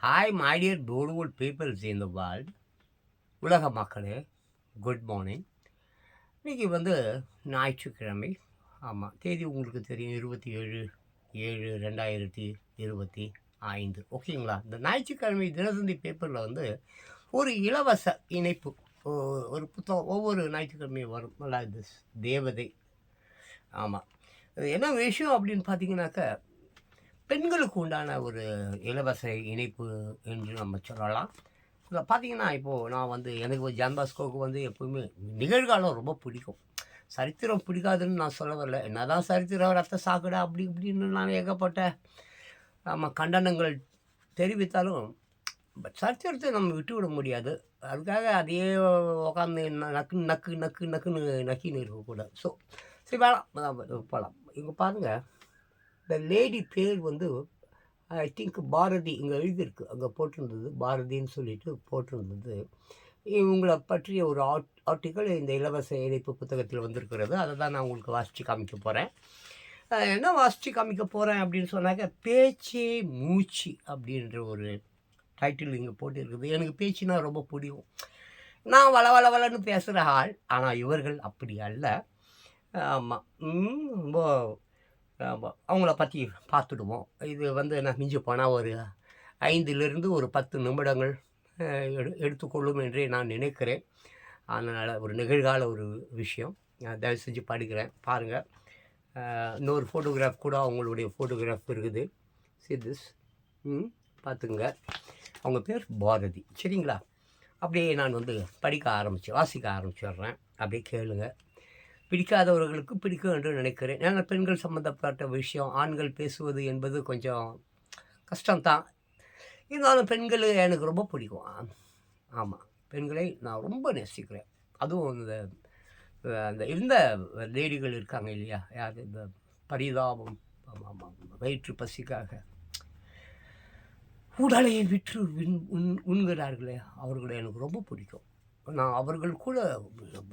Hi, my dear beautiful peoples in the world. உலக மக்களே, good morning. இன்னைக்கு ஞாயிற்றுக்கிழமை. ஆமாம், தேதி உங்களுக்கு தெரியும், 27/7/2025. ஓகேங்களா? இந்த ஞாயிற்றுக்கிழமை தினத்தந்தி பேப்பரில் ஒரு இலவச இணைப்பு, ஒரு புத்தகம் ஒவ்வொரு ஞாயிற்றுக்கிழமையும் வரும். நல்லா இது தேவதை. ஆமாம், அது என்ன விஷயம் அப்படின்னு பார்த்தீங்கன்னாக்கா, பெண்களுக்கு உண்டான ஒரு இலவச இணைப்பு என்று நம்ம சொல்லலாம். இதில் பார்த்தீங்கன்னா, இப்போது நான் எனக்கு ஜான் பாஸ்கோவுக்கு எப்போவுமே நிகழ்காலம் ரொம்ப பிடிக்கும். சரித்திரம் பிடிக்காதுன்னு நான் சொல்ல வரல. என்னதான் சரித்திரம் ரத்த சாக்கடை அப்படி இப்படின்னு நான் ஏகப்பட்ட கண்டனங்கள் தெரிவித்தாலும், பட் சரித்திரத்தை நம்ம விட்டுவிட முடியாது. அதுக்காக அதையே உட்காந்து நக்கு நக்கு நக்கு நக்குன்னு நக்கின்னு இருக்கக்கூடாது. சரி வேணாம், போகலாம். இங்கே பாருங்கள், இந்த லேடி பேர் ஐ திங்க் பாரதி இங்கே எழுதியிருக்கு. அங்கே போட்டிருந்தது பாரதின்னு சொல்லிட்டு போட்டிருந்தது. இவங்களை பற்றிய ஒரு ஆர்டிக்கல் இந்த இலவச இணைப்பு புத்தகத்தில் வந்திருக்கிறது. அதை தான் நான் உங்களுக்கு வாசித்து காமிக்க போகிறேன். என்ன வாசித்து காமிக்க போகிறேன் அப்படின்னு சொன்னாக்க, பேச்சே மூச்சு அப்படின்ற ஒரு டைட்டில் இங்கே போட்டிருக்குது. எனக்கு பேச்சுனா ரொம்ப பிடிக்கும். நான் வளன்னு பேசுகிற ஆள், ஆனால் இவர்கள் அப்படி அல்ல. ஆமாம், ரொம்ப அவங்கள பற்றி பார்த்துடுவோம். இது நான் மிஞ்சி போனால் ஒரு 5லிருந்து ஒரு 10 நிமிடங்கள் எடுத்துக்கொள்ளும் என்றே நான் நினைக்கிறேன். அதனால் ஒரு நிகழ்கால ஒரு விஷயம். தயவு செஞ்சு படிக்கிறேன், பாருங்கள். இன்னொரு ஃபோட்டோகிராஃப் கூட அவங்களுடைய ஃபோட்டோகிராஃப் இருக்குது. திஸ் பார்த்துங்க. அவங்க பேர் பாரதி. சரிங்களா? அப்படியே நான் வாசிக்க ஆரம்பிச்சிடுறேன். அப்படியே கேளுங்க. பிடிக்காதவர்களுக்கு பிடிக்கும் என்று நினைக்கிறேன். ஏன்னா பெண்கள் சம்மந்தப்பட்ட விஷயம், ஆண்கள் பேசுவது என்பது கொஞ்சம் கஷ்டம்தான். இருந்தாலும் பெண்கள் எனக்கு ரொம்ப பிடிக்கும். ஆமாம், பெண்களை நான் ரொம்ப நேசிக்கிறேன். அதுவும் இந்த லேடிகள் இருக்காங்க இல்லையா, யார் இந்த பரிதாபம், ஆமாம், வயிற்று பசிக்காக உடலையை விற்று உண்கிறார்களே, அவர்களை எனக்கு ரொம்ப பிடிக்கும். நான் அவர்கள் கூட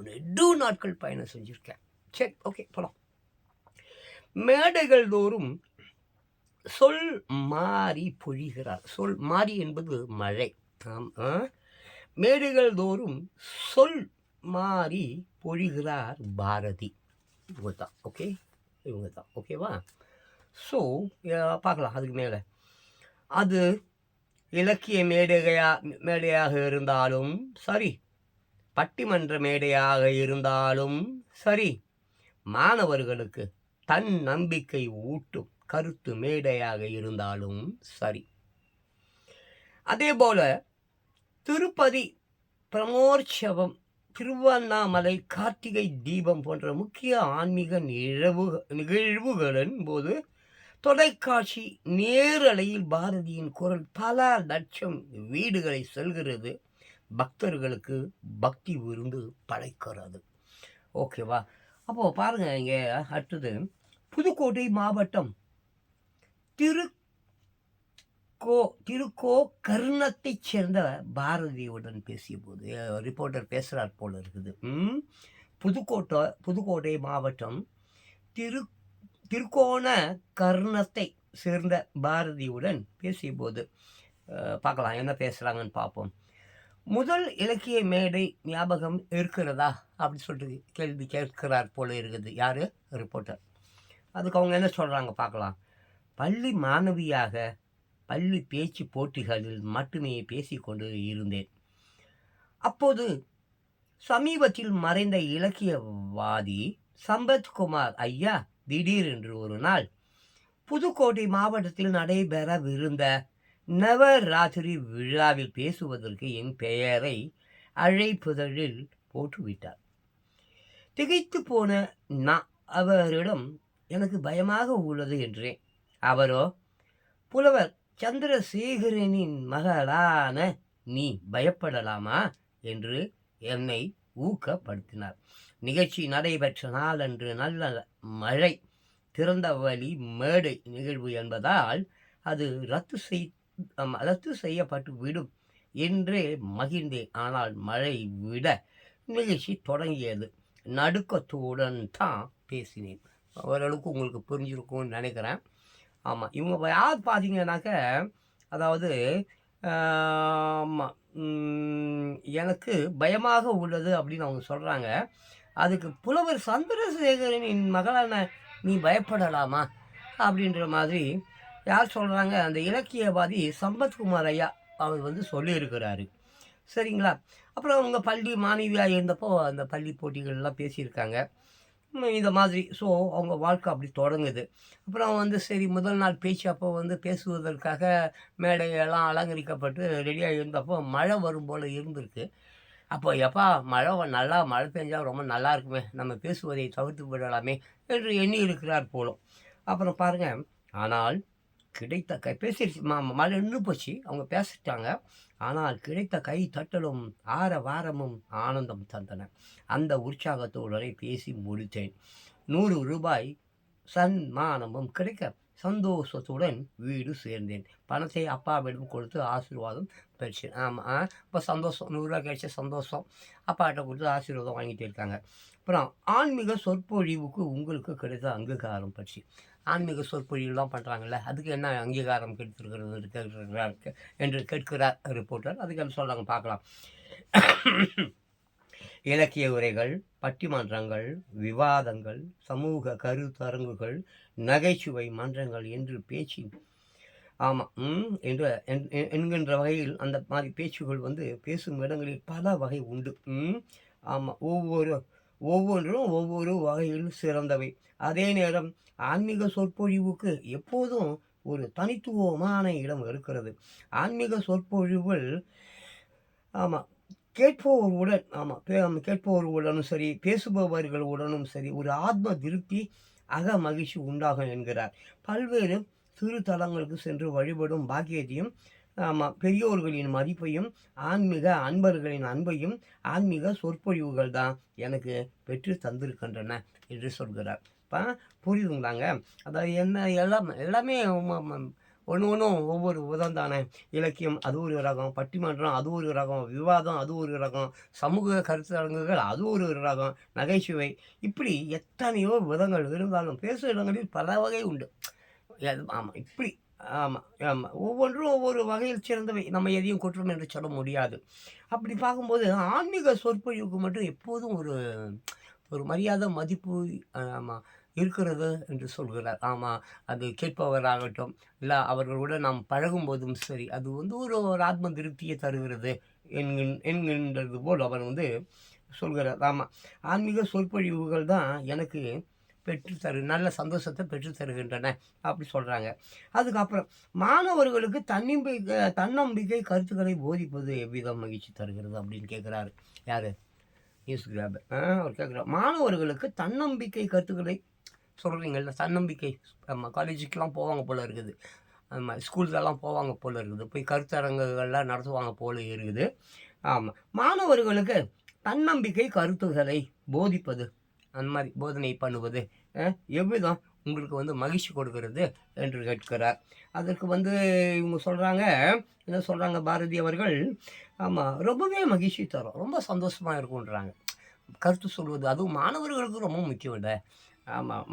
நெடு நாட்கள் பயணம் செஞ்சுருக்கேன். சரி, ஓகே, போகலாம். மேடைகள் தோறும் சொல் மாறி பொழிகிறார். சொல் மாறி என்பது மழை. மேடைகள் தோறும் சொல் மாறி பொழிகிறார் பாரதி. இவங்க தான். ஓகே, இவங்க தான். ஓகேவா? ஸோ பார்க்கலாம். அதுக்கு மேலே அது இலக்கிய மேடையாக இருந்தாலும் சரி, பட்டிமன்ற மேடையாக இருந்தாலும் சரி, மாணவர்களுக்கு தன் நம்பிக்கை ஊட்டும் கருத்து மேடையாக இருந்தாலும் சரி, அதேபோல திருப்பதி பிரமோற்சவம், திருவண்ணாமலை கார்த்திகை தீபம் போன்ற முக்கிய ஆன்மீக நிகழ்வுகளின் போது தொலைக்காட்சி நேரலையில் பாரதியின் குரல் பல லட்சம் வீடுகளை செல்கிறது. பக்தர்களுக்கு பக்தி விருந்து படைக்கிறது. ஓகேவா? அப்போது பாருங்கள், இங்கே அடுத்தது புதுக்கோட்டை மாவட்டம் திருக்கோ கர்ணத்தைச் சேர்ந்த பாரதியுடன் பேசிய போது, ரிப்போர்ட்டர் பேசுகிறார் போல இருக்குது. புதுக்கோட்டை மாவட்டம் திருக்கோண கர்ணத்தை சேர்ந்த பாரதியுடன் பேசிய போது பார்க்கலாம் என்ன பேசுகிறாங்கன்னு பார்ப்போம். முதல் இலக்கிய மேடை ஞாபகம் இருக்கிறதா அப்படின்னு சொல்லிட்டு கேள்வி கேட்கிறார் போல இருக்குது. யார்? ரிப்போர்ட்டர். அதுக்கு அவங்க என்ன சொல்கிறாங்க பார்க்கலாம். பள்ளி மாணவியாக பள்ளி பேச்சு போட்டிகளில் மட்டுமே பேசிக்கொண்டு இருந்தேன். அப்போது சமீபத்தில் மறைந்த இலக்கியவாதி சம்பத்குமார் ஐயா திடீரென்று ஒரு நாள் புதுக்கோட்டை மாவட்டத்தில் நடைபெறவிருந்த நவராத்திரி விழாவில் பேசுவதற்கு என் பெயரை அழைப்புதழில் போட்டுவிட்டார். திகைத்து போன நான் அவரிடம் எனக்கு பயமாக உள்ளது என்றேன். அவரோ, புலவர் சந்திரசேகரனின் மகளான நீ பயப்படலாமா என்று என்னை ஊக்கப்படுத்தினார். நிகழ்ச்சி நடைபெற்ற நாளன்று நல்ல மழை, திறந்த வழி மேடை நிகழ்வு என்பதால் அது ரத்து செய்யப்பட்டு விடும் என்றே மகிழ்ந்தேன். ஆனால் மழை விட நிகழ்ச்சி தொடங்கியது. நடுக்கத்துடன் தான் பேசினேன். ஓரளவுக்கு உங்களுக்கு புரிஞ்சிருக்கும்னு நினைக்கிறேன். ஆமாம், இவங்க யார் பார்த்தீங்கன்னாக்க, அதாவது ஆமா. எனக்கு பயமாக உள்ளது அப்படின்னு அவங்க சொல்றாங்க. அதுக்கு புலவர் சந்திரசேகரனின் மகளான நீ பயப்படலாமா? அப்படின்ற மாதிரி யார் சொல்றாங்க? அந்த இலக்கியவாதி சம்பத்குமார் ஐயா அவர் வந்து சொல்லியிருக்கிறாரு. சரிங்களா? அப்புறம் அவங்க பள்ளி மாணவியா இருந்தப்போ அந்த பள்ளி போட்டிகள்லாம் பேசியிருக்காங்க. இந்த மாதிரி. ஸோ, அவங்க வாழ்க்கை அப்படி தொடங்குது. அப்புறம் வந்து சரி முதல் நாள் பேச்சு அப்போ வந்து பேசுவதற்காக மேடையெல்லாம் அலங்கரிக்கப்பட்டு ரெடியா இருந்தப்போ மழை வரும் போல இருந்திருக்கு. அப்போ எப்பா நல்லா மழை பெஞ்சா ரொம்ப நல்லா இருக்குமே! நம்ம பேசுவதை தவிர்த்து விடலாமே என்று எண்ணி இருக்கிறார் போலும். அப்புறம் பாருங்க, ஆனால் கிடைத்த பேசிருச்சு மழை நின்னு போச்சு. அவங்க பேசிட்டாங்க. ஆனால் கிடைத்த கை தட்டலும், ஆரவாரமும் ஆனந்தம் தந்தன. அந்த உற்சாகத்துடனே பேசி முடித்தேன். ரூ. 100 சன்மானமும் கிடைக்க சந்தோஷத்துடன் வீடு சேர்ந்தேன். பணத்தை அப்பாவிடம் கொடுத்து ஆசீர்வாதம் பெற்றேன். ஆமா. இப்போ சந்தோஷம். ரூ. 100 கிடைச்ச சந்தோஷம். அப்பாட்ட கொடுத்து ஆசீர்வாதம் வாங்கிட்டு இருக்காங்க. அப்புறம் ஆன்மீக சொற்பொழிவுக்கு உங்களுக்கு கிடைத்த அங்கீகாரம் பற்றி. ஆன்மீக சொற்பொழிவுலாம் பண்ணுறாங்கல்ல, அதுக்கு என்ன அங்கீகாரம் கிடைத்திருக்கிறது என்று கேட்கிறார் ரிப்போர்ட்டர். அதுக்கு என்ன சொல்கிறாங்க பார்க்கலாம். இலக்கிய உரைகள், பட்டிமன்றங்கள், விவாதங்கள், சமூக கருத்தரங்குகள், நகைச்சுவை மன்றங்கள் என்று பேச்சு என்கின்ற வகையில் அந்த மாதிரி பேச்சுகள் வந்து பேசும் இடங்களில் பல வகை உண்டு. ஒவ்வொன்றும் ஒவ்வொரு வகையில் சிறந்தவை. அதே நேரம் ஆன்மீக சொற்பொழிவுக்கு எப்போதும் ஒரு தனித்துவமான இடம் இருக்கிறது. ஆன்மீக சொற்பொழிவுகள் கேட்பவர்களுடனும் சரி, பேசுபவர்களுடனும் சரி ஒரு ஆத்ம திருப்தி, அக மகிழ்ச்சி உண்டாகும் என்கிறார். பல்வேறு திருத்தலங்களுக்கு சென்று வழிபடும் பாக்கியத்தையும், பெரியோர்களின் மதிப்பையும், ஆன்மீக அன்பர்களின் அன்பையும் ஆன்மீக சொற்பொழிவுகள் தான் எனக்கு பெற்று தந்திருக்கின்றன என்று சொல்கிறார். இப்போ புரியுதுங்களாங்க? அதாவது என்ன எல்லாமே ஒன்றும் ஒவ்வொரு விதம் தானே. இலக்கியம் அது ஒரு ரகம், பட்டிமன்றம் அது ஒரு ரகம், விவாதம் அது ஒரு ரகம், சமூக கருத்தரங்குகள் அது ஒரு ரகம், நகைச்சுவை, இப்படி எத்தனையோ விதங்கள் இருந்தாலும் பேசும் இடங்களில் பல வகை உண்டு. இப்படி ஒவ்வொன்றும் ஒவ்வொரு வகையில் சிறந்தவை. நம்ம எதையும் குற்றம் என்று சொல்ல முடியாது. அப்படி பார்க்கும்போது ஆன்மீக சொற்பொழிவுக்கு மட்டும் எப்போதும் ஒரு மரியாதை, மதிப்பு இருக்கிறது என்று சொல்கிறார். அது கேட்பவராகட்டும், இல்லை அவர்களுடன் நாம் பழகும்போதும் சரி, அது வந்து ஒரு ஆத்ம திருப்தியை தருகிறது என்கின்றது போல் அவர் வந்து சொல்கிறார். ஆன்மீக சொற்பொழிவுகள் தான் எனக்கு நல்ல சந்தோஷத்தை பெற்று தருகின்றன அப்படி சொல்கிறாங்க. அதுக்கப்புறம் மாணவர்களுக்கு தன்னம்பிக்கை கருத்துக்களை போதிப்பது எவ்விதம் மகிழ்ச்சி தருகிறது அப்படின்னு கேட்குறாரு. யார்? News grabber. அவர் கேட்குறார், மாணவர்களுக்கு தன்னம்பிக்கை கருத்துக்களை சொல்கிறீங்கள்ல, தன்னம்பிக்கை. காலேஜுக்கெலாம் போவாங்க போல் இருக்குது, ஸ்கூல்ஸெல்லாம் போவாங்க போல் இருக்குது, போய் கருத்தரங்குகள்லாம் நடத்துவாங்க போல் இருக்குது. மாணவர்களுக்கு தன்னம்பிக்கை கருத்துக்களை போதிப்பது, அந்த மாதிரி போதனை பண்ணுவது எவ்விதம் உங்களுக்கு வந்து மகிழ்ச்சி கொடுக்கிறது என்று கேட்கிறார். அதற்கு வந்து இவங்க சொல்கிறாங்க, என்ன சொல்கிறாங்க பாரதி அவர்கள், ரொம்பவே மகிழ்ச்சி தரும், ரொம்ப சந்தோஷமாக இருக்குன்றாங்க. கருத்து சொல்வது அதுவும் மாணவர்களுக்கு ரொம்ப முக்கியம் இல்லை.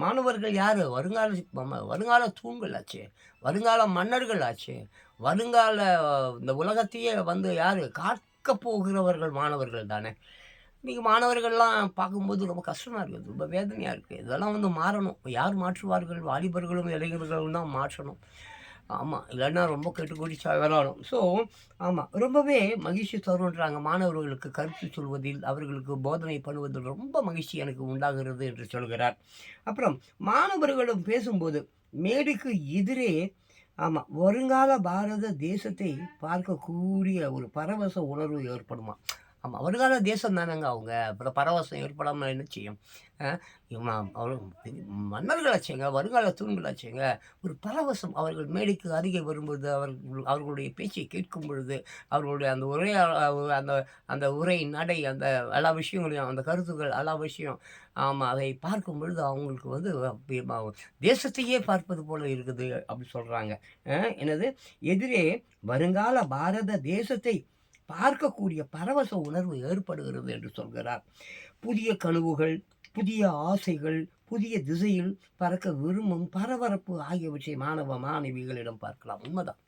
மாணவர்கள் யார்? வருங்கால தூண்கள் ஆச்சு, வருங்கால மன்னர்கள் ஆச்சு, வருங்கால இந்த உலகத்தையே வந்து யார் காக்க போகிறவர்கள்? மாணவர்கள் தானே. இன்றைக்கி மாணவர்கள்லாம் பார்க்கும்போது ரொம்ப கஷ்டமாக இருக்குது, ரொம்ப வேதனையாக இருக்குது. இதெல்லாம் வந்து மாறணும். யார் மாற்றுவார்கள்? வாலிபர்களும் இளைஞர்களும் தான் மாற்றணும். இல்லைன்னா ரொம்ப கெட்டுக்குடிச்சா விளாடும். ஸோ ரொம்பவே மகிழ்ச்சி தருன்றாங்க. மாணவர்களுக்கு கருத்து சொல்வதில், அவர்களுக்கு போதனை பண்ணுவதில் ரொம்ப மகிழ்ச்சி எனக்கு உண்டாகிறது என்று சொல்கிறார். அப்புறம் மாணவர்களும் பேசும்போது மேடைக்கு எதிரே வருங்கால பாரத தேசத்தை பார்க்கக்கூடிய ஒரு பரவச உணர்வு ஏற்படுமா. வருங்கால தேசம் தானேங்க அவங்க. அப்புறம் பரவசம் ஏற்படாமல் என்ன செய்யும்? மன்னர்களாச்சுங்க, வருங்கால தூண்களாச்சுங்க. ஒரு பரவசம் அவர்கள் மேடைக்கு அருகே வரும்பொழுது, அவர்களுடைய பேச்சை கேட்கும் பொழுது, அவர்களுடைய அந்த அந்த உரை நடை, அந்த எல்லா விஷயங்களையும், அந்த கருத்துக்கள் எல்லா விஷயம், அதை பார்க்கும் பொழுது அவங்களுக்கு வந்து தேசத்தையே பார்ப்பது போல இருக்குது அப்படி சொல்கிறாங்க. என்னது? எதிரே வருங்கால பாரத தேசத்தை பார்க்கக்கூடிய பரவச உணர்வு ஏற்படுகிறது என்று சொல்கிறார். புதிய கனவுகள், புதிய ஆசைகள், புதிய திசையில் பறக்க விரும்பும் பரபரப்பு ஆகியவற்றை மாணவ மாணவிகளிடம் பார்க்கலாம். உண்மைதான்.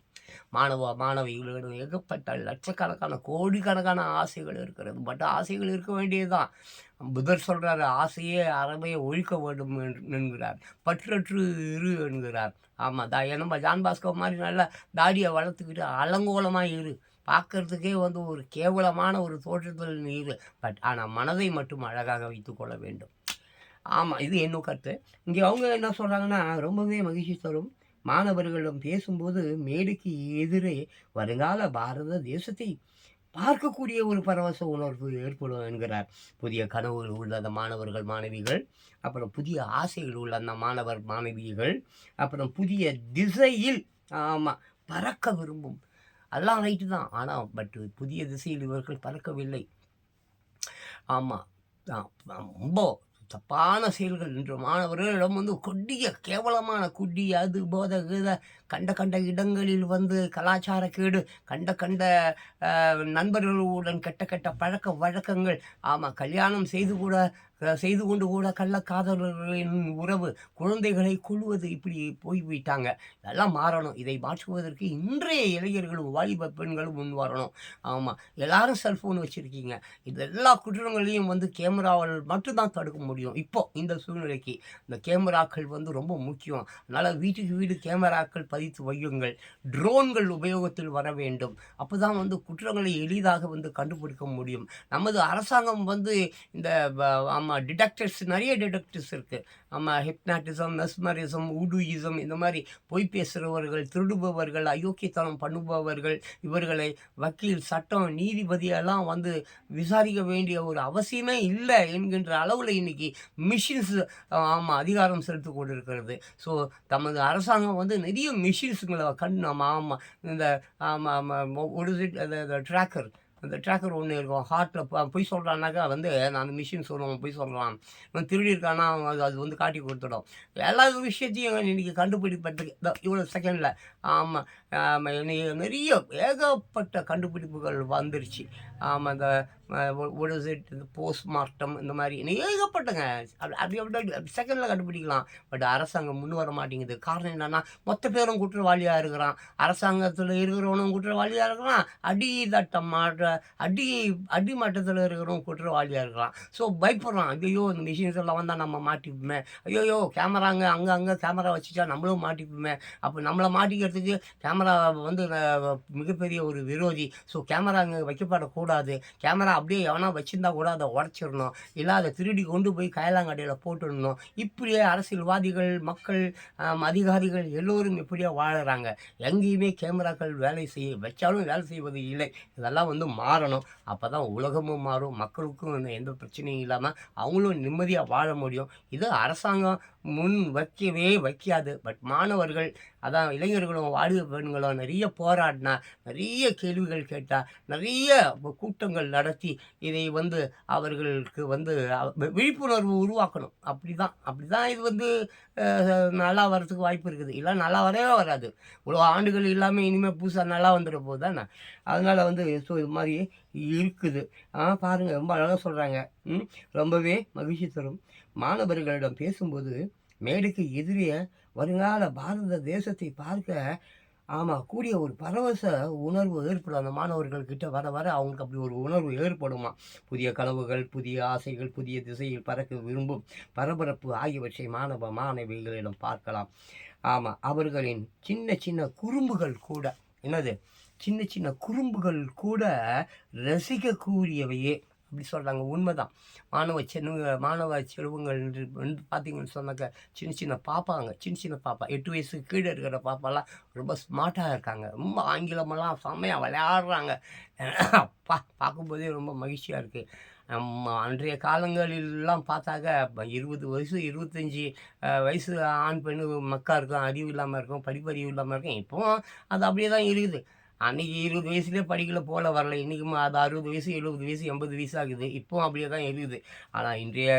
மாணவிகளிடம் ஏகப்பட்ட லட்சக்கணக்கான கோடிக்கணக்கான ஆசைகள் இருக்கிறது. பட் ஆசைகள் இருக்க வேண்டியது தான். புத்தர் சொல்கிறார், ஆசையே அறமையை ஒழிக்க வேண்டும் என்கிறார். பற்றற்று இரு என்கிறார். ஆமாம், நம்ம ஜான் பாஸ்கோ மாதிரி நல்லா தாடியை வளர்த்துக்கிட்டு அலங்கோலமாக இரு, பார்க்கறதுக்கே வந்து ஒரு கேவலமான ஒரு தோற்றத்தில் நீ இரு, பட் ஆனால் மனதை மட்டும் அழகாக வைத்துக்கொள்ள வேண்டும். ஆமாம், இது என்னும் கருத்து. இங்கே அவங்க என்ன சொல்கிறாங்கன்னா, ரொம்பவே மகிழ்ச்சி தரும். மாணவர்களிடம் பேசும்போது மேடைக்கு எதிரே வருங்கால பாரத தேசத்தை பார்க்கக்கூடிய ஒரு பரவச உணர்வு ஏற்படும் என்கிறார். புதிய கனவுகள் உள்ள அந்த மாணவர்கள் மாணவிகள், அப்புறம் புதிய ஆசைகள் உள்ள அந்த மாணவர் மாணவிகள், அப்புறம் புதிய திசையில் ஆமாம் பறக்க விரும்பும். அதெல்லாம் ரைட்டு தான். ஆனால் புதிய திசையில் இவர்கள் பறக்கவில்லை. ஆமாம், ரொம்ப தப்பான செயல்கள் இன்று மாணவர்களிடம் வந்து கொடிய கேவலமான குடி அது போத கீத கண்ட இடங்களில் வந்து கலாச்சார கேடு, கண்ட நண்பர்களுடன் கெட்ட பழக்க வழக்கங்கள். ஆமாம், கல்யாணம் செய்து கொண்டு கூட கள்ளக்காதலர்களின் உறவு, குழந்தைகளை கொள்வது, இப்படி போய்விட்டாங்க. இதெல்லாம் மாறணும். இதை மாற்றுவதற்கு இன்றைய இளைஞர்களும் வாலிப பெண்களும் முன் வரணும். ஆமாம், எல்லாரும் செல்ஃபோன் வச்சுருக்கீங்க. இது எல்லா குற்றங்களையும் வந்து கேமராவால் மட்டும்தான் தடுக்க முடியும். இப்போ இந்த சூழ்நிலைக்கு இந்த கேமராக்கள் வந்து ரொம்ப முக்கியம். அதனால் வீட்டுக்கு வீடு கேமராக்கள் பதித்து வையுங்கள். ட்ரோன்கள் உபயோகத்தில் வர வேண்டும். அப்போ தான் வந்து குற்றங்களை எளிதாக வந்து கண்டுபிடிக்க முடியும். நமது அரசாங்கம் வந்து இந்த ஆமாம் டிடெக்டர்ஸ், நிறைய டிடெக்டர்ஸ் இருக்குது. ஆமாம், ஹிப்னாட்டிசம், மெஸ்மரிசம், ஊடுயிசம், இந்த மாதிரி பொய் பேசுகிறவர்கள், திருடுபவர்கள், அயோக்கியத்தனம் பண்ணுபவர்கள், இவர்களை வக்கீல், சட்டம், நீதிபதியெல்லாம் வந்து விசாரிக்க வேண்டிய ஒரு அவசியமே இல்லை என்கின்ற அளவில் இன்றைக்கி மிஷின்ஸ் ஆமாம் அதிகாரம் செலுத்தி கொண்டு இருக்கிறது. ஸோ தமது அரசாங்கம் வந்து நிறைய மிஷின்ஸுங்களை ஆமாம் இந்த ஒரு ட்ராக்கர், அந்த ட்ராக்கர் ஒன்று இருக்கும். ஹார்ட்டில் பொய் சொல்கிறான்னாக்கா வந்து நான் அந்த மிஷின் சொல்லுவோம் பொய் சொல்கிறான், இவன் திருடி இருக்கானா அது வந்து காட்டி கொடுத்துடும். எல்லா விஷயத்தையும் இன்றைக்கி கண்டுபிடிப்பதுக்கு இவ்வளோ செகண்டில் ஆமாம் நிறைய ஏகப்பட்ட கண்டுபிடிப்புகள் வந்துருச்சு. ஆமாம், இந்த இந்த போஸ்ட்மார்ட்டம், இந்த மாதிரி ஏகப்பட்டங்க அப்படி செகண்டில் கண்டுபிடிக்கலாம். பட் அரசாங்கம் முன் வர மாட்டேங்குது. காரணம் என்னென்னா, மொத்த பேரும் குற்றவாளியாக இருக்கிறான். அரசாங்கத்தில் இருக்கிறவனும் குற்றவாளியாக இருக்கிறான், அடிமட்டத்தில் இருக்கிறவங்க குற்றவாளியாக இருக்கிறான். ஸோ பயப்படுறான். ஐயோ இந்த மிஷின்ஸ் எல்லாம் வந்தால் நம்ம மாட்டிப்போமே, ஐயோ கேமராங்க அங்கே கேமரா வச்சுட்டா நம்மளும் மாட்டிப்போமே. அப்போ நம்மளை மாட்டிக்கிறதுக்கு கேமரா வந்து மிகப்பெரிய ஒரு விரோதி. ஸோ கேமரா அங்கே வைக்கப்படக்கூடாது. கேமரா அப்படியே எவனா வச்சுருந்தா கூட அதை உடச்சிடணும், இல்லை அதை திருடி கொண்டு போய் கைலாங்கடையில் போட்டுடணும். இப்படியே அரசியல்வாதிகள், மக்கள், அதிகாரிகள் எல்லோரும் இப்படியே வாழறாங்க. எங்கேயுமே கேமராக்கள் வச்சாலும் வேலை செய்வது இல்லை. இதெல்லாம் வந்து மாறணும். அப்போ தான் உலகமும் மாறும், மக்களுக்கும் எந்த பிரச்சனையும் இல்லாமல் அவங்களும் நிம்மதியாக வாழ முடியும். இது அரசாங்கம் முன் வைக்காது. பட் மாணவர்கள், அதான் இளைஞர்களும் வாலிப பெண்களும் நிறைய போராடினா, நிறைய கேள்விகள் கேட்டால், நிறைய கூட்டங்கள் நடத்தி இதை வந்து அவர்களுக்கு வந்து விழிப்புணர்வு உருவாக்கணும். அப்படி தான் இது வந்து நல்லா வர்றதுக்கு வாய்ப்பு இருக்குது. இல்லை நல்லா வரவே வராது. இவ்வளோ ஆண்டுகள் இல்லாமல் இனிமேல் புதுசாக நல்லா வந்துட போது தானே. அதனால் வந்து ஸோ இது மாதிரி இருக்குது. பாருங்கள், ரொம்ப அழகாக சொல்கிறாங்க. ரொம்பவே மகிழ்ச்சி தரும். மாணவர்களிடம் பேசும்போது மேடைக்கு எதிரே வருங்கால பாரத தேசத்தை பார்க்க கூடிய ஒரு பரவச உணர்வு ஏற்படும். அந்த மாணவர்கள்கிட்ட வர அவங்களுக்கு அப்படி ஒரு உணர்வு ஏற்படுமா. புதிய கனவுகள், புதிய ஆசைகள், புதிய திசையில் பறக்க விரும்பும் பரபரப்பு ஆகியவற்றை மாணவிகளிடம் பார்க்கலாம். அவர்களின் சின்ன குறும்புகள் கூட, என்னது சின்ன குறும்புகள் கூட ரசிக்கக்கூடியவையே. அப்படி சொல்கிறாங்க. உண்மைதான். மாணவ செல்வங்கள் வந்து பார்த்தீங்கன்னு சொன்னாக்க சின்ன பாப்பா 8 வயசுக்கு கீழே இருக்கிற பாப்பாலாம் ரொம்ப ஸ்மார்ட்டாக இருக்காங்க. ரொம்ப ஆங்கிலமெல்லாம் செம்மையாக விளையாடுறாங்க. அப்பா பார்க்கும்போதே ரொம்ப மகிழ்ச்சியாக இருக்குது. அன்றைய காலங்களிலெல்லாம் பார்த்தாக்க 20 வயசு 25 வயசு ஆண் பெண் மக்கா இருக்கும், அறிவு இல்லாமல் இருக்கும், படிப்பறிவு இல்லாமல் இருக்கும். இப்போவும் அது அப்படியே தான் இருக்குது. அன்றைக்கி 20 வயசுலேயே படிக்கல போல வரல. இன்றைக்கும் அது 60 வயசு 70 வயசு 80 வயசு ஆகுது. இப்போவும் அப்படியே தான் இருக்குது. ஆனால் இன்றைய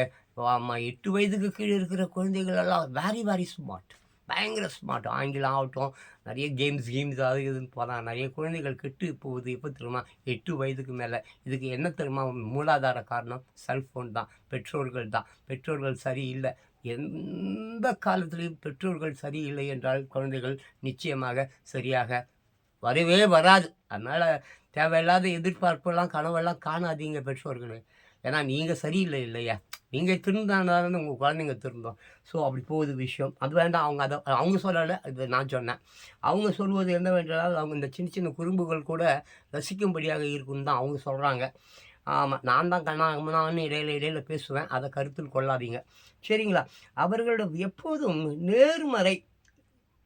8 வயதுக்கு கீழே இருக்கிற குழந்தைகள் எல்லாம் வெரி ஸ்மார்ட், பயங்கர ஸ்மார்ட். ஆங்கிலம் ஆகட்டும், நிறைய கேம்ஸ் அது இதுன்னு போகிறாங்க. நிறைய குழந்தைகள் கெட்டு போகுது. எப்போ தெரியுமா? 8 வயதுக்கு மேலே. இதுக்கு என்ன தெரியுமா மூலாதார காரணம்? செல்ஃபோன் தான், பெற்றோர்கள் தான். பெற்றோர்கள் சரியில்லை. எந்த காலத்திலையும் பெற்றோர்கள் சரியில்லை என்றால் குழந்தைகள் நிச்சயமாக சரியாக வரவே வராது. அதனால் தேவையில்லாத எதிர்பார்ப்பெல்லாம் கனவெல்லாம் காணாதீங்க பெற்றோர்களே. ஏன்னா நீங்கள் சரியில்லை இல்லையா? நீங்கள் திருந்தாதானே உங்கள் குழந்தைங்க திருந்தோம். ஸோ அப்படி போகுது விஷயம். அது வேண்டாம். அவங்க சொல்லலை, இது நான் சொன்னேன். அவங்க சொல்வது என்னவென்றால், அவங்க இந்த சின்ன சின்ன குறும்புகள் கூட ரசிக்கும்படியாக இருக்குன்னு தான் அவங்க சொல்கிறாங்க. ஆமாம், நான் தான் கண்ணாமண்ணான்னு இடையில இடையில பேசுவேன். அதை கருத்தில் கொள்ளாதீங்க. சரிங்களா? அவர்களிடம் எப்போதும் நேர்மறை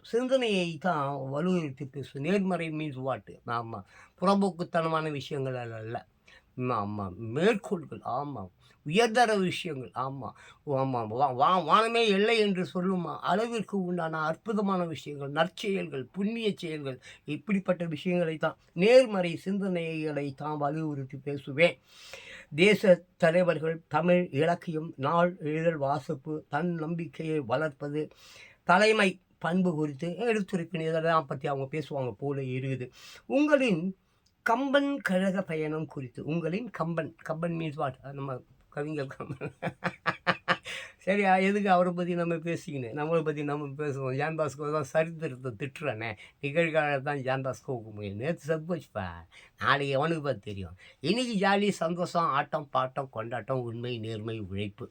சிந்தனையை தான் வலியுறுத்தி பேசுவேன். நேர்மறை மீன்ஸ் வாட்? ஆமாம், புறம்போக்குத்தனமான விஷயங்கள் அல்ல. ஆமாம், மேற்கோள்கள். ஆமாம், உயர்தர விஷயங்கள். ஆமாம், ஆமாம், வானமே எல்லை என்று சொல்லும் அளவிற்கு உண்டான அற்புதமான விஷயங்கள், நற்செயல்கள், புண்ணிய செயல்கள், இப்படிப்பட்ட விஷயங்களை தான், நேர்மறை சிந்தனைகளை தான் வலியுறுத்தி பேசுவேன். தேச தலைவர்கள் தமிழ் இலக்கியம், நாள் இதழ் வாசிப்பு, தன் நம்பிக்கையை வளர்ப்பது, தலைமை பண்பு குறித்து எடுத்துரைப்பின் இதெல்லாம் பற்றி அவங்க பேசுவாங்க போல இருக்குது. உங்களின் கம்பன் கழக பயணம் குறித்து, உங்களின் கம்பன் மீன்ஸ் வாட்? நம்ம கவிஞர் கம்பன். சரியா? எதுக்கு அவரை பற்றி நம்ம பேசிக்கின்னு, நம்மளை பற்றி நம்ம பேசுவோம். ஜான் பாஸ்கோ தான் சரித்திரத்தை திட்டுறனே, நிகழ்காலம் தான் ஜான் பாஸ்கோவுக்கு முடியும். நேற்று சப்போச்சுப்பா, நாளைக்கு எவனுக்கு பார்த்து தெரியும். இன்றைக்கி ஜாலி, சந்தோஷம், ஆட்டம் பாட்டம் கொண்டாட்டம், உண்மை நேர்மை உழைப்பு,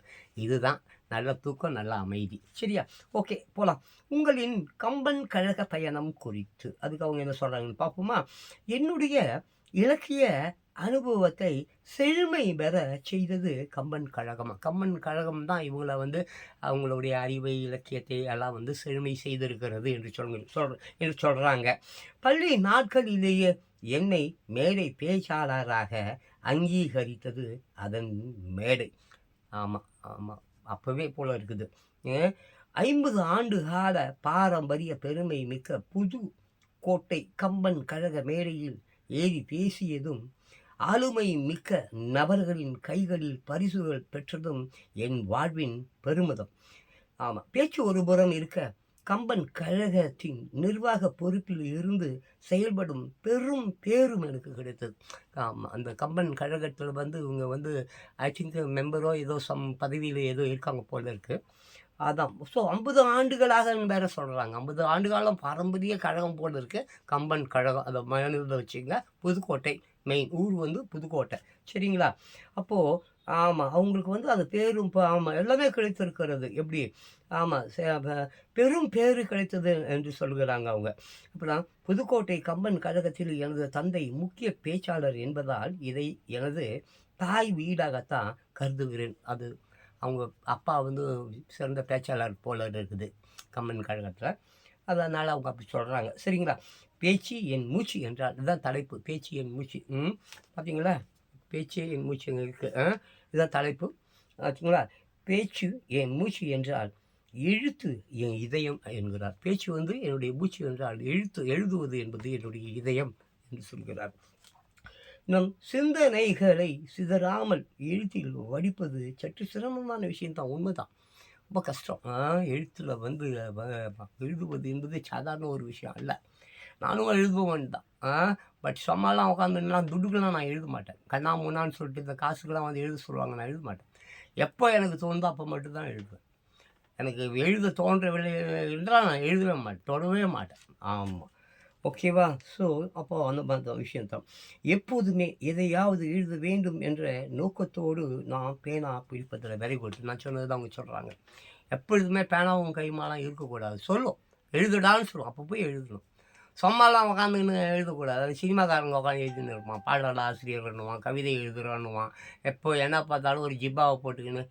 இதுதான். நல்ல தூக்கம், நல்ல அமைதி. சரியா? ஓகே, போகலாம். உங்களின் கம்பன் கழக பயணம் குறித்து அதுக்கு அவங்க என்ன சொல்கிறாங்கன்னு பார்ப்போமா? என்னுடைய இலக்கிய அனுபவத்தை செழுமை பெற செய்தது கம்பன் கழகம். கம்பன் கழகம் தான் இவங்கள அவங்களுடைய அறிவை, இலக்கியத்தை எல்லாம் செழுமை செய்திருக்கிறது என்று சொல்கிறாங்க. பள்ளி நாட்களிலேயே என்னை மேடை பேச்சாளராக அங்கீகரித்தது அதன் மேடை. ஆமாம் ஆமாம், அப்போவே போல இருக்குது. 50 ஆண்டு கால பாரம்பரிய பெருமை மிக்க புது கோட்டை கம்பன் கழக மேடையில் ஏறி பேசியதும், ஆளுமை மிக்க நபர்களின் கைகளில் பரிசுகள் பெற்றதும் என் வாழ்வின் பெருமிதம். ஆமாம், பேச்சு ஒரு புறம் இருக்க, கம்பன் கழகத்தின் நிர்வாக பொறுப்பில் இருந்து செயல்படும் பெரும் பேரும் எனக்கு கிடைத்தது. ஆமாம், அந்த கம்பன் கழகத்தில் இவங்க ஐ திங்க் மெம்பரோ ஏதோ பதவியில் ஏதோ இருக்காங்க போல இருக்குது. அதான். ஸோ 50 ஆண்டுகளாக வேற சொல்கிறாங்க. 50 ஆண்டு காலம் பாரம்பரிய கழகம் போல் இருக்குது கம்பன் கழகம். அதை மனதில் வச்சுங்க. புதுக்கோட்டை மெயின் ஊர் புதுக்கோட்டை. சரிங்களா? அப்போது ஆமாம், அவங்களுக்கு அது பேரும் ஆமாம் எல்லாமே கிடைத்திருக்கிறது. எப்படி? ஆமாம், பெரும் பேரு கிடைத்தது என்று சொல்கிறாங்க அவங்க. அப்புறம் புதுக்கோட்டை கம்பன் கழகத்தில் எனது தந்தை முக்கிய பேச்சாளர் என்பதால் இதை எனது தாய் வீடாகத்தான் கருதுகிறேன். அது அவங்க அப்பா சிறந்த பேச்சாளர் போல இருக்குது கம்பன் கழகத்தில். அதனால் அவங்க அப்படி சொல்கிறாங்க. சரிங்களா? பேச்சு என் மூச்சு என்றால் இதுதான் தலைப்பு. பேச்சு என் மூச்சு. பார்த்தீங்களா? பேச்சே என் மூச்சு எங்கே இருக்குது. இதுதான் தலைப்பு. பார்த்தீங்களா? பேச்சு என் மூச்சு என்றால் எழுத்து என் இதயம் என்கிறார். பேச்சு என்னுடைய மூச்சு என்றால் எழுதுவது என்பது என்னுடைய இதயம் என்று சொல்கிறார். நம் சிந்தனைகளை சிதறாமல் எழுத்தில் வடிப்பது சற்று சிரமமான விஷயம்தான். உண்மைதான், ரொம்ப கஷ்டம். எழுத்தில் எழுதுவது என்பது சாதாரண ஒரு விஷயம் அல்ல. நானும் எழுதுவேன் தான். பட் சும்மாலாம் உட்காந்துன்னா துட்டுக்கெல்லாம் நான் எழுத மாட்டேன். கண்ணா முன்னான்னு சொல்லிட்டு இந்த காசுக்கெல்லாம் எழுத சொல்லுவாங்க, நான் எழுத மாட்டேன். எப்போ எனக்கு தோணுதோ அப்போ மட்டும்தான் எழுதுவேன். எனக்கு எழுத தோன்றவில்லை என்றால் நான் எழுதவே மாட்டேன், தொடவே மாட்டேன். ஆமாம், ஓகேவா? ஸோ அப்போது அந்த மாதிரி விஷயந்தான். எப்போதுமே எதையாவது எழுத வேண்டும் என்ற நோக்கத்தோடு நான் பேனா பிடிப்பதில் வெரி குட். நான் சொன்னது தான் அவங்க சொல்கிறாங்க. எப்பொழுதுமே பேனாவும் கைமாலாம் இருக்கக்கூடாது. சொல்லும், எழுதுடான்னு சொல்லும், அப்போ போய் எழுதணும். சும்மாலாம் உட்காந்துன்னு எழுதக்கூடாது. அது சினிமாக்காரங்க உட்காந்து எழுதின்னு இருப்பான், பாடல் ஆசிரியர் பண்ணுவான், கவிதை எழுதுறான்னுவான். எப்போ என்ன பார்த்தாலும் ஒரு ஜிப்பாவை போட்டுக்கின்னு,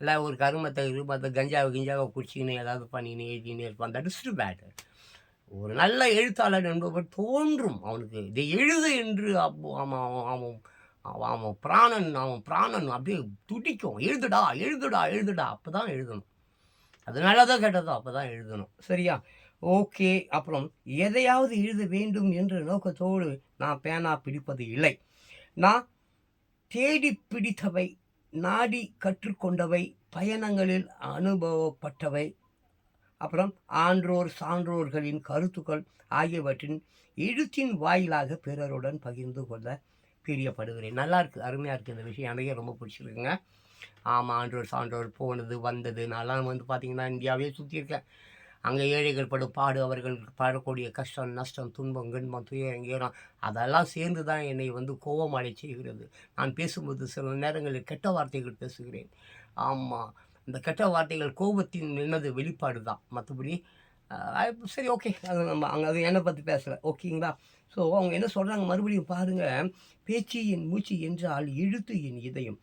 இல்லை ஒரு கருமத்தை கிஞ்சாவை குடிச்சிக்கின்னு ஏதாவது பண்ணிக்கின்னு எழுதின்னு இருப்பான். That is too bad. ஒரு நல்ல எழுத்தாளர் என்பவர் தோன்றும் அவனுக்கு இதை எழுது என்று. அப்போ அவன் பிராணன் அப்படியே துடிக்கும். எழுதுடா எழுதுடா எழுதுடா, அப்போ தான் எழுதணும். அது நல்லதோ கேட்டதோ அப்போ தான் எழுதணும். சரியா? ஓகே. அப்புறம் எதையாவது எழுத வேண்டும் என்ற நோக்கத்தோடு நான் பேனா பிடிப்பது இல்லை. நான் தேடி பிடித்தவை, நாடி கற்றுக்கொண்டவை, பயணங்களில் அனுபவப்பட்டவை, அப்புறம் ஆன்றோர் சான்றோர்களின் கருத்துக்கள் ஆகியவற்றின் எழுத்தின் வாயிலாக பிறருடன் பகிர்ந்து கொள்ள பிரியப்படுகிறேன். நல்லா இருக்குது, அருமையாக இருக்குது இந்த விஷயம். எனக்கே ரொம்ப பிடிச்சிருக்குங்க. ஆமாம், ஆன்றோர் சான்றோர் போனது வந்தது. நான்லாம் பார்த்தீங்கன்னா இந்தியாவே சுற்றியிருக்கேன். அங்கே ஏழைகள் படும் பாடு, அவர்கள் படக்கூடிய கஷ்டம், நஷ்டம், துன்பம், கின்பம், துயரம், கீரம் அதெல்லாம் சேர்ந்து தான் என்னை வந்து கோபமடை செய்கிறது. நான் பேசும்போது சில நேரங்களில் கெட்ட வார்த்தைகள் பேசுகிறேன். ஆமாம், இந்த கெட்ட வார்த்தைகள் கோபத்தின் என்னது வெளிப்பாடு தான். மற்றபடி சரி, ஓகே, அது நம்ம அங்கே அது என்னை பற்றி பேசலை, ஓகேங்களா? ஸோ அவங்க என்ன சொல்கிறாங்க மறுபடியும் பாருங்கள். பேச்சு என் மூச்சு என்றால் எழுத்து என் இதயம்.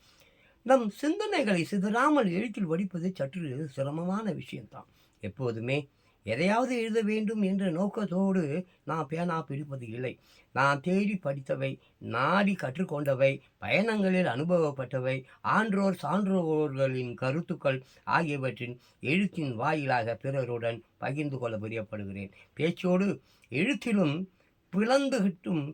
நம் சிந்தனைகளை சிதறாமல் எழுத்தில் வடிப்பது சற்று சிரமமான விஷயம்தான். எப்போதுமே எதையாவது எழுத வேண்டும் என்ற நோக்கத்தோடு நான் பேனா பிடிப்பது இல்லை. நான் தேடி படித்தவை, நாடி கற்றுக்கொண்டவை, பயணங்களில் அனுபவப்பட்டவை, ஆன்றோர் சான்றோர்களின் கருத்துக்கள் ஆகியவற்றின் எழுத்தின் வாயிலாக பிறருடன் பகிர்ந்து கொள்ள பிரியப்படுகிறேன். பேச்சோடு எழுத்திலும் பிளந்துகிட்டும்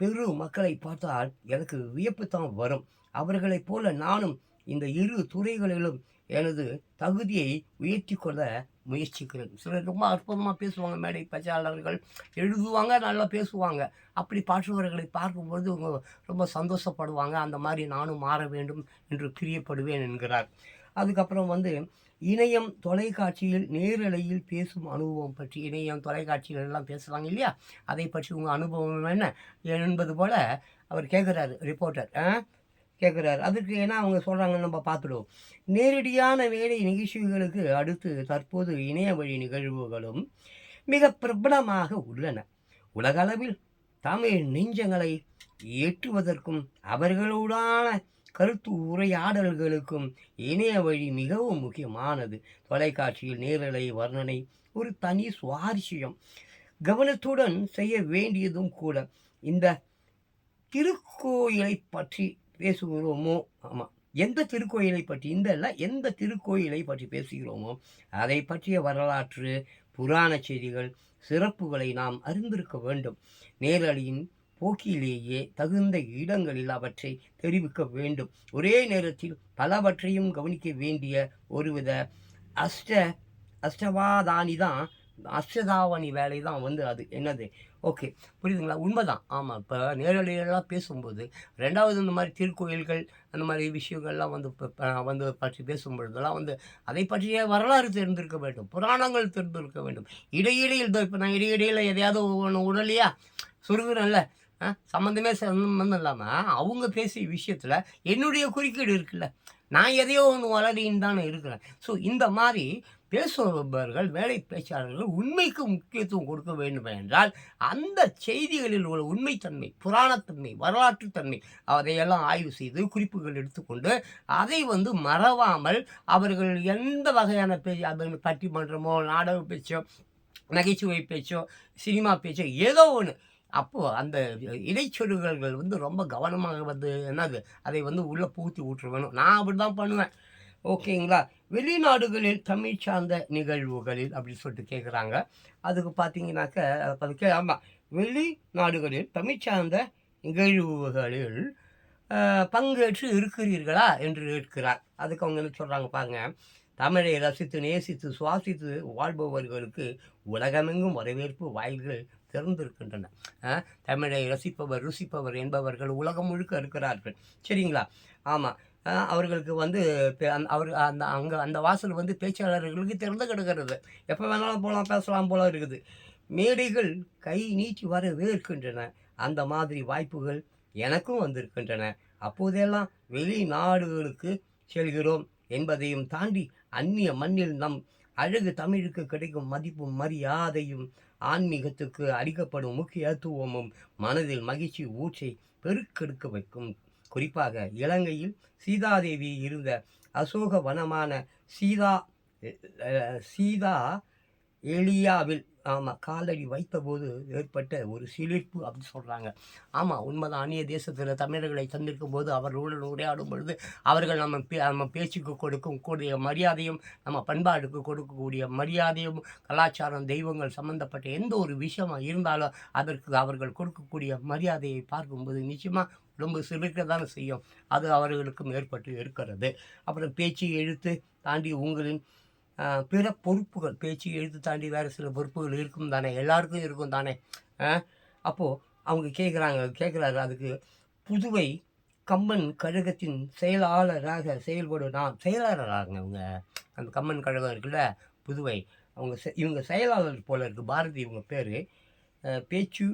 பெரு மக்களை பார்த்தால் எனக்கு வியப்புத்தான் வரும். அவர்களைப் போல நானும் இந்த இரு துறைகளிலும் எனது தகுதியை உயர்த்தி கொள்ள முயற்சிக்கிறேன். சிலர் ரொம்ப அற்புதமாக பேசுவாங்க, மேடை பேச்சாளர்கள் எழுதுவாங்க, நல்லா பேசுவாங்க. அப்படி பாடுபவர்களை பார்க்கும்போது அவங்க ரொம்ப சந்தோஷப்படுவாங்க. அந்த மாதிரி நானும் மாற வேண்டும் என்று பிரியப்படுவேன் என்கிறார். அதுக்கப்புறம் வந்து இணையம் தொலைக்காட்சியில் நேரலையில் பேசும் அனுபவம் பற்றி, இணையம் தொலைக்காட்சிகள் எல்லாம் பேசுகிறாங்க இல்லையா, அதை பற்றி உங்கள் அனுபவம் என்ன என்பது போல் அவர் கேட்குறாரு, ரிப்போர்ட்டர் கேட்குறாரு. அதுக்கு ஏன்னா அவங்க சொல்கிறாங்கன்னு நம்ம பார்த்துடுவோம். நேரடியான வேலை நிகழ்ச்சிகளுக்கு அடுத்து தற்போது இணைய வழி நிகழ்வுகளும் மிக பிரபலமாக உள்ளன. உலகளவில் தமிழ் நெஞ்சங்களை ஏற்றுவதற்கும் அவர்களுடான கருத்து உரையாடல்களுக்கும் இணைய வழி மிகவும் முக்கியமானது. தொலைக்காட்சியில் நேரலை வர்ணனை ஒரு தனி சுவாரஸ்யம், கவனத்துடன் செய்ய வேண்டியதும் கூட. இந்த திருக்கோயிலை பற்றி பேசுகிறோமோ, ஆமாம், எந்த திருக்கோயிலை பற்றி, எந்த திருக்கோயிலை பற்றி பேசுகிறோமோ அதை பற்றிய வரலாற்று புராண செய்திகள் சிறப்புகளை நாம் அறிந்திருக்க வேண்டும். நேரலையின் போக்கிலேயே தகுந்த இடங்களில் அவற்றை தெரிவிக்க வேண்டும். ஒரே நேரத்தில் பலவற்றையும் கவனிக்க வேண்டிய ஒருவித அஷ்டதாவணி வேலை தான் வந்து அது என்னது. ஓகே, புரியுதுங்களா? உண்மைதான். ஆமாம், இப்போ நேரடியெல்லாம் பேசும்போது ரெண்டாவது இந்த மாதிரி திருக்கோயில்கள் அந்த மாதிரி விஷயங்கள்லாம் வந்து பற்றி பேசும்பொழுதெல்லாம் வந்து அதை பற்றிய வரலாறு தெரிந்திருக்க வேண்டும், புராணங்கள் தெரிந்திருக்க வேண்டும். இடையிடையில் இப்போ நான் இடையிடையில் எதையாவது ஒன்று உடலையா சுருங்குறேன்ல, சம்மந்தம் இல்லாமல் அவங்க பேசிய விஷயத்தில் என்னுடைய குறுக்கீடு இருக்குல்ல, நான் எதையோ ஒன்று வளரின்னு தானே இருக்கிறேன். ஸோ இந்த மாதிரி பேசுபவர்கள், வேலை பேச்சாளர்கள் உண்மைக்கு முக்கியத்துவம் கொடுக்க வேண்டும் என்றால் அந்த செய்திகளில் உள்ள உண்மைத்தன்மை, புராணத்தன்மை, வரலாற்றுத்தன்மை அதையெல்லாம் ஆய்வு செய்து குறிப்புகள் எடுத்துக்கொண்டு அதை வந்து மறவாமல் அவர்கள் எந்த வகையான அது பட்டிமன்றமோ, நாடக பேச்சோ, நகைச்சுவை பேச்சோ, சினிமா பேச்சோ ஏதோ ஒன்று, அப்போது அந்த இடைச்சொல்கள் வந்து ரொம்ப கவனமாக வந்து என்னது அதை வந்து உள்ளே பூத்தி விட்டுற வேணும். நான் அப்படி தான் பண்ணுவேன், ஓகேங்களா? வெளிநாடுகளில் தமிழ் சார்ந்த நிகழ்வுகளில் அப்படின்னு சொல்லிட்டு கேட்குறாங்க. அதுக்கு பார்த்தீங்கன்னாக்க ஆமாம், வெளிநாடுகளில் தமிழ் சார்ந்த நிகழ்வுகளில் பங்கேற்று இருக்கிறீர்களா என்று இருக்கிறார். அதுக்கு அவங்க என்ன சொல்கிறாங்க பாருங்கள். தமிழை ரசித்து நேசித்து சுவாசித்து வாழ்பவர்களுக்கு உலகமெங்கும் வரவேற்பு வாயில்கள் திறந்திருக்கின்றன. தமிழை ரசிப்பவர் ருசிப்பவர் என்பவர்கள் உலகம் முழுக்க இருக்கிறார்கள், சரிங்களா? ஆமாம், அவர்களுக்கு வந்து அந்த வாசல் வந்து பேச்சாளர்களுக்கு திறந்து கிடக்கிறது. எப்போ வேணாலும் போகலாம், பேசலாம் போல இருக்குது. மேடைகள் கை நீட்டி வரவே இருக்கின்றன. அந்த மாதிரி வாய்ப்புகள் எனக்கும் வந்திருக்கின்றன. அப்போதெல்லாம் வெளிநாடுகளுக்கு செல்கிறோம் என்பதையும் தாண்டி அந்நிய மண்ணில் நம் அழகு தமிழுக்கு கிடைக்கும் மதிப்பும் மரியாதையும் ஆன்மீகத்துக்கு அளிக்கப்படும் முக்கியத்துவமும் மனதில் மகிழ்ச்சி ஊற்றை பெருக்கெடுக்க வைக்கும். குறிப்பாக இலங்கையில் சீதாதேவி இருந்த அசோக வனமான சீதா எலியாவில் காலடி வைத்தபோது ஏற்பட்ட ஒரு சிலிர்ப்பு அப்படின்னு சொல்கிறாங்க. ஆமாம், உண்மைதான். அந்நிய தேசத்தில் தமிழர்களை தந்திருக்கும் போது அவர்களுடன் உரையாடும் பொழுது அவர்கள் நம்ம பேச்சுக்கு கொடுக்கக்கூடிய மரியாதையும், நம்ம பண்பாடுக்கு கொடுக்கக்கூடிய மரியாதையும், கலாச்சாரம், தெய்வங்கள் சம்மந்தப்பட்ட எந்த ஒரு விஷயமாக இருந்தாலும் அதற்கு அவர்கள் கொடுக்கக்கூடிய மரியாதையை பார்க்கும்போது நிச்சயமாக ரொம்ப சிலிர்க்க தானே செய்யும். அது அவர்களுக்கும் ஏற்பட்டு இருக்கிறது. அப்புறம் பேச்சு எழுத்து தாண்டி உங்களின் பிற பொறுப்புகள், பேச்சு எழுத்து தாண்டி வேறு சில பொறுப்புகள் இருக்கும் தானே, எல்லாருக்கும் இருக்கும் தானே. அப்போது அவங்க கேட்குறாரு. அதுக்கு புதுவை கம்பன் கழகத்தின் செயலாளராக செயல்படும் நான் செயலாளராங்க. அவங்க அந்த கம்பன் கழகம் இருக்குல்ல புதுவை, இவங்க செயலாளர் போல இருக்குது. பாரதி இவங்க பேர். பேச்சு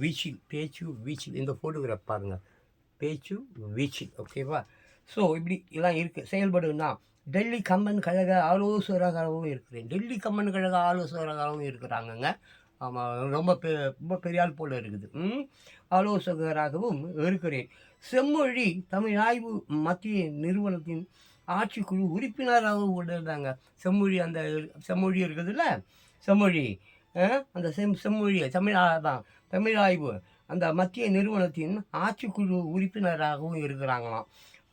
வீச்சில் இந்த ஃபோட்டோகிராஃப் பாருங்கள். பேச்சு வீச்சில். ஓகேவா? ஸோ இப்படி எல்லாம் இருக்குது. செயல்படுன்னா டெல்லி கம்மன் கழக ஆலோசகராகவும் இருக்கிறேன். டெல்லி கம்மன் கழக ஆலோசகராகவும் இருக்கிறாங்கங்க. ஆமாம், ரொம்ப பெரிய ஆள் போல் இருக்குது. ஆலோசகராகவும் இருக்கிறேன். செம்மொழி தமிழ் ஆய்வு மத்திய நிறுவனத்தின் ஆட்சிக்குழு உறுப்பினராகவும் உள்ளதாங்க. செம்மொழி இருக்குதுல்ல, செம்மொழி அந்த செம்மொழி தமிழ் ஆய்வு அந்த மத்திய நிறுவனத்தின் ஆட்சிக்குழு உறுப்பினராகவும் இருக்கிறாங்களாம்.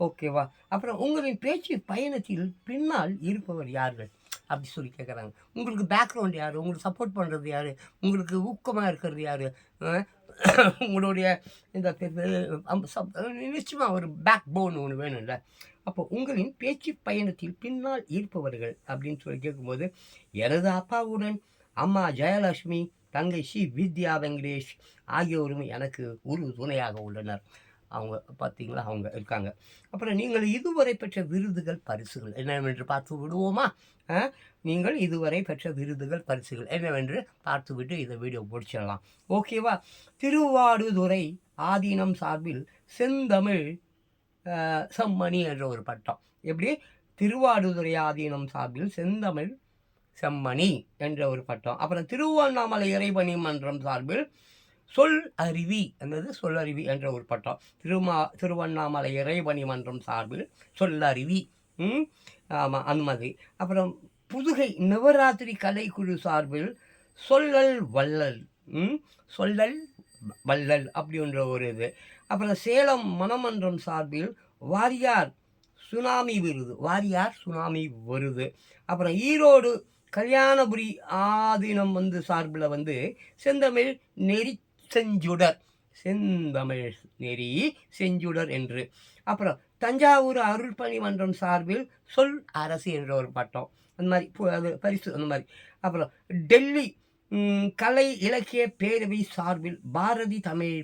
ஓகேவா? அப்புறம் உங்களின் பேச்சு பயணத்தில் பின்னால் இருப்பவர் யார்கள் அப்படி சொல்லி கேட்குறாங்க. உங்களுக்கு பேக்ரவுண்ட் யார்? உங்களுக்கு சப்போர்ட் பண்ணுறது யார்? உங்களுக்கு ஊக்கமாக இருக்கிறது யார்? உங்களுடைய இந்த நிச்சயமாக ஒரு பேக் போன் ஒன்று வேணும்ல. அப்போ உங்களின் பேச்சு பயணத்தில் பின்னால் இருப்பவர்கள் அப்படின்னு சொல்லி கேட்கும்போது, எனது அப்பாவுடன் அம்மா ஜெயலட்சுமி, தங்கை சி வித்யா வெங்கடேஷ் ஆகியோரும் எனக்கு ஒரு துணையாக உள்ளனர். அவங்க பார்த்தீங்களா, அவங்க இருக்காங்க. அப்புறம் நீங்கள் இதுவரை பெற்ற விருதுகள் பரிசுகள் என்னவென்று பார்த்து விடுவோமா? நீங்கள் இதுவரை பெற்ற விருதுகள் பரிசுகள் என்னவென்று பார்த்துவிட்டு இதை வீடியோ முடிச்சிடலாம். ஓகேவா? திருவாடுதுறை ஆதீனம் சார்பில் செந்தமிழ் செம்மணி என்ற ஒரு பட்டம். எப்படி? திருவாடுதுறை ஆதீனம் சார்பில் செந்தமிழ் செம்மணி என்ற ஒரு பட்டம். அப்புறம் திருவண்ணாமலை இறைபணி மன்றம் சார்பில் சொல்லறிவி என்ற ஒரு பட்டம். திருவண்ணாமலை இறைபணி மன்றம் சார்பில் சொல்லறிவி. ஆமாம், அந்த மாதிரி. அப்புறம் புதுகை நவராத்திரி கலைக்குழு சார்பில் சொல்லல் வள்ளல் அப்படின்ற ஒரு இது. அப்புறம் சேலம் மணமன்றம் சார்பில் வாரியார் சுனாமி விருது. அப்புறம் ஈரோடு கல்யாணபுரி ஆதீனம் சார்பில் செந்தமிழ் நெறி செஞ்சுடர் என்று. அப்புறம் தஞ்சாவூர் அருள்பணி மன்றம் சார்பில் சொல் அரசு என்ற ஒரு பட்டம். அந்த மாதிரி அது பரிசு அந்த மாதிரி. அப்புறம் டெல்லி கலை இலக்கிய பேரவை சார்பில் பாரதி தமிழ்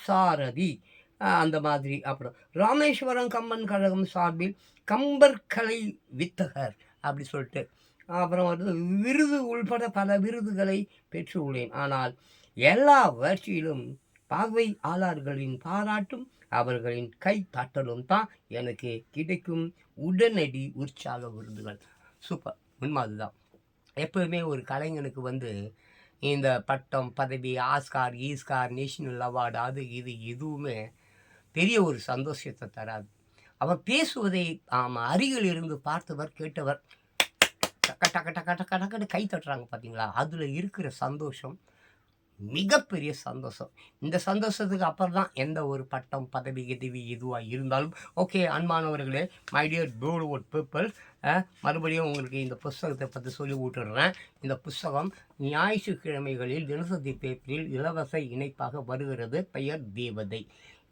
சாரதி அந்த மாதிரி. அப்புறம் ராமேஸ்வரம் கம்மன் கழகம் சார்பில் கம்பர் கலை வித்தகர் அப்படி சொல்லிட்டு. அப்புறம் விருது உள்பட பல விருதுகளை பெற்றுள்ளேன். ஆனால் எல்லாவற்றிலும் பார்வையாளர்களின் பாராட்டும் அவர்களின் கை தட்டலும் தான் எனக்கு கிடைக்கும் உடனடி உற்சாக விருதுகள். சூப்பர். உண்மை அதுதான். எப்போதுமே ஒரு கலைஞனுக்கு இந்த பட்டம், பதவி, ஆஸ்கார், நேஷனல் அவார்டு, அது இது எதுவுமே பெரிய ஒரு சந்தோஷத்தை தராது. அவர் பேசுவதை அருகில் இருந்து பார்த்தவர், கேட்டவர் டக்கு கை தட்டுறாங்க பார்த்தீங்களா, அதில் இருக்கிற சந்தோஷம் மிகப்பெரிய சந்தோஷம். இந்த சந்தோஷத்துக்கு அப்புறம் தான் எந்த ஒரு பட்டம், பதவி எதுவாக இருந்தாலும். ஓகே அன்பானவர்களே, மை டியர் பியூட்டிஃபுல் பீப்பிள், மறுபடியும் உங்களுக்கு இந்த புஸ்தகத்தை பற்றி சொல்லி விட்டுடுறேன். இந்த புஸ்தகம் ஞாயிற்றுக்கிழமைகளில் தினசரி பேப்பரில் இலவச இணைப்பாக வருகிறது. பெயர் தேவதை.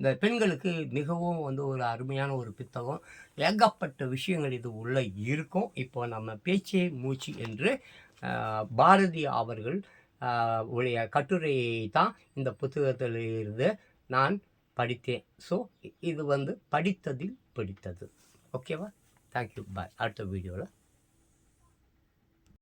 இந்த பெண்களுக்கு மிகவும் ஒரு அருமையான ஒரு புத்தகம். ஏகப்பட்ட விஷயங்கள் இது உள்ளே இருக்கும். இப்போ நம்ம பேச்சே மூச்சு என்று பாரதி அவர்கள் உடைய கட்டுரையை தான் இந்த புத்தகத்தில் இருந்து நான் படித்தேன். ஸோ இது படித்ததில் பிடித்தது. ஓகேவா? தேங்க்யூ. பாய். அடுத்த வீடியோவில்